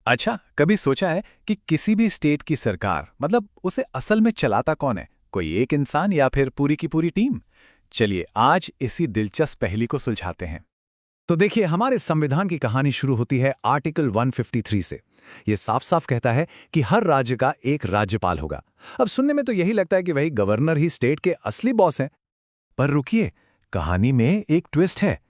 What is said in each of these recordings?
अच्छा, कभी सोचा है कि किसी भी स्टेट की सरकार मतलब उसे असल में चलाता कौन है? कोई एक इंसान या फिर पूरी की पूरी टीम? चलिए आज इसी दिलचस्प पहेली को सुलझाते हैं। तो देखिए, हमारे संविधान की कहानी शुरू होती है आर्टिकल 153 से। ये साफ साफ कहता है कि हर राज्य का एक राज्यपाल होगा। अब सुनने में तो यही लगता है कि वही गवर्नर ही स्टेट के असली बॉस हैं। पर रुकिए, कहानी में एक ट्विस्ट है।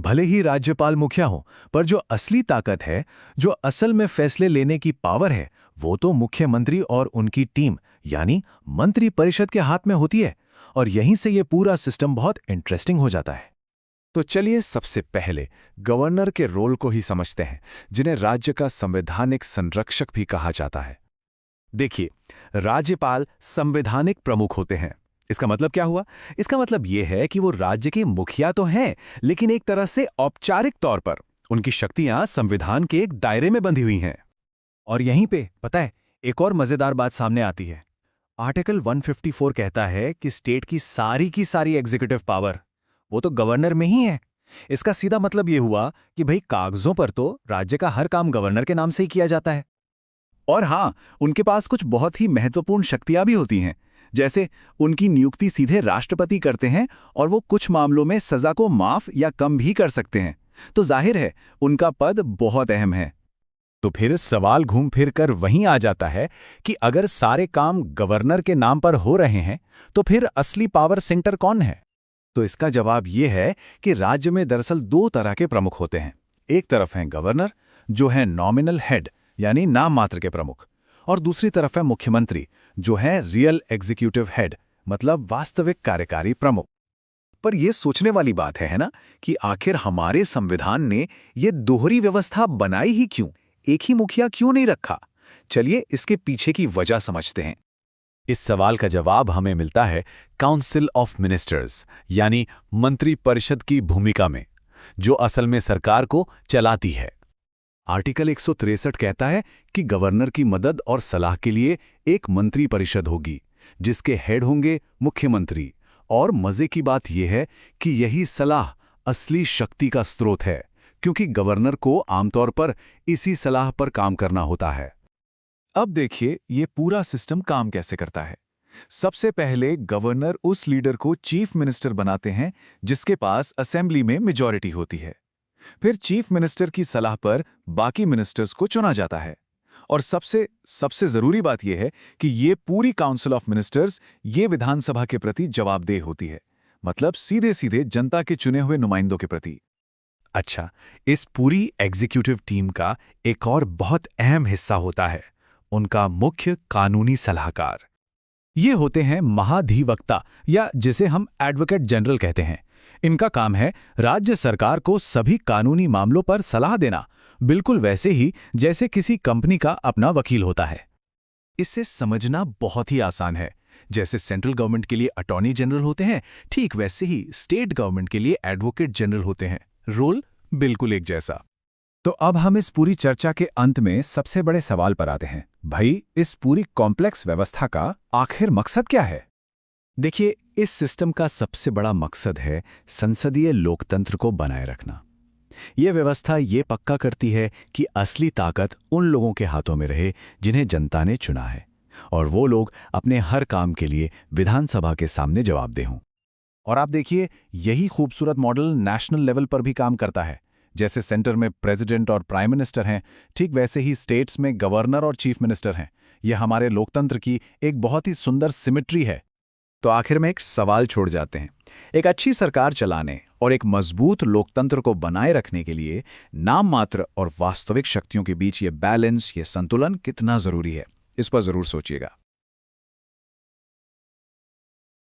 भले ही राज्यपाल मुखिया हो, पर जो असली ताकत है, जो असल में फैसले लेने की पावर है, वो तो मुख्यमंत्री और उनकी टीम यानी मंत्री परिषद के हाथ में होती है। और यहीं से ये पूरा सिस्टम बहुत इंटरेस्टिंग हो जाता है। तो चलिए सबसे पहले गवर्नर के रोल को ही समझते हैं, जिन्हें राज्य का संवैधानिक संरक्षक भी कहा जाता है। देखिए, राज्यपाल संवैधानिक प्रमुख होते हैं। इसका मतलब क्या हुआ? इसका मतलब यह है कि वो राज्य के मुखिया तो हैं, लेकिन एक तरह से औपचारिक तौर पर उनकी शक्तियां संविधान के एक दायरे में बंधी हुई हैं। और यहीं पे पता है, एक और मजेदार बात सामने आती है। आर्टिकल 154 कहता है कि स्टेट की सारी एग्जीक्यूटिव पावर वो तो गवर्नर में ही है। इसका सीधा मतलब यह हुआ कि भाई कागजों पर तो राज्य का हर काम गवर्नर के नाम से ही किया जाता है। और हाँ, उनके पास कुछ बहुत ही महत्वपूर्ण शक्तियां भी होती हैं। जैसे उनकी नियुक्ति सीधे राष्ट्रपति करते हैं और वो कुछ मामलों में सजा को माफ या कम भी कर सकते हैं। तो जाहिर है, उनका पद बहुत अहम है। तो फिर सवाल घूम फिर कर वहीं आ जाता है कि अगर सारे काम गवर्नर के नाम पर हो रहे हैं, तो फिर असली पावर सेंटर कौन है? तो इसका जवाब ये है कि राज्य में दरअसल दो तरह के प्रमुख होते हैं। एक तरफ हैं गवर्नर, जो है नॉमिनल हेड यानी नाम मात्र के प्रमुख, और दूसरी तरफ है मुख्यमंत्री, जो है रियल एग्जीक्यूटिव हेड मतलब वास्तविक कार्यकारी प्रमुख। पर यह सोचने वाली बात है ना, कि आखिर हमारे संविधान ने यह दोहरी व्यवस्था बनाई ही क्यों? एक ही मुखिया क्यों नहीं रखा? चलिए इसके पीछे की वजह समझते हैं। इस सवाल का जवाब हमें मिलता है काउंसिल ऑफ मिनिस्टर्स यानी मंत्री परिषद की भूमिका में, जो असल में सरकार को चलाती है। आर्टिकल 163 कहता है कि गवर्नर की मदद और सलाह के लिए एक मंत्री परिषद होगी, जिसके हेड होंगे मुख्यमंत्री। और मजे की बात यह है कि यही सलाह असली शक्ति का स्रोत है, क्योंकि गवर्नर को आमतौर पर इसी सलाह पर काम करना होता है। अब देखिए ये पूरा सिस्टम काम कैसे करता है। सबसे पहले गवर्नर उस लीडर को चीफ मिनिस्टर बनाते हैं जिसके पास असेंबली में मेजॉरिटी होती है। फिर चीफ मिनिस्टर की सलाह पर बाकी मिनिस्टर्स को चुना जाता है। और सबसे सबसे जरूरी बात यह है कि ये पूरी काउंसिल ऑफ मिनिस्टर्स ये विधानसभा के प्रति जवाबदेह होती है, मतलब सीधे सीधे जनता के चुने हुए नुमाइंदों के प्रति। अच्छा, इस पूरी एग्जीक्यूटिव टीम का एक और बहुत अहम हिस्सा होता है उनका मुख्य कानूनी सलाहकार। ये होते हैं महाधिवक्ता या जिसे हम एडवोकेट जनरल कहते हैं। इनका काम है राज्य सरकार को सभी कानूनी मामलों पर सलाह देना, बिल्कुल वैसे ही जैसे किसी कंपनी का अपना वकील होता है। इसे समझना बहुत ही आसान है। जैसे सेंट्रल गवर्नमेंट के लिए अटॉर्नी जनरल होते हैं, ठीक वैसे ही स्टेट गवर्नमेंट के लिए एडवोकेट जनरल होते हैं। रोल बिल्कुल एक जैसा। तो अब हम इस पूरी चर्चा के अंत में सबसे बड़े सवाल पर आते हैं। भाई, इस पूरी कॉम्प्लेक्स व्यवस्था का आखिर मकसद क्या है? देखिए, इस सिस्टम का सबसे बड़ा मकसद है संसदीय लोकतंत्र को बनाए रखना। यह व्यवस्था ये पक्का करती है कि असली ताकत उन लोगों के हाथों में रहे जिन्हें जनता ने चुना है, और वो लोग अपने हर काम के लिए विधानसभा के सामने जवाबदेह हों। और आप देखिए, यही खूबसूरत मॉडल नेशनल लेवल पर भी काम करता है। जैसे सेंटर में प्रेसिडेंट और प्राइम मिनिस्टर हैं, ठीक वैसे ही स्टेट्स में गवर्नर और चीफ मिनिस्टर हैं। यह हमारे लोकतंत्र की एक बहुत ही सुंदर सिमेट्री है। तो आखिर में एक सवाल छोड़ जाते हैं। एक अच्छी सरकार चलाने और एक मजबूत लोकतंत्र को बनाए रखने के लिए नाम मात्र और वास्तविक शक्तियों के बीच ये बैलेंस, ये संतुलन कितना जरूरी है, इस पर जरूर सोचिएगा।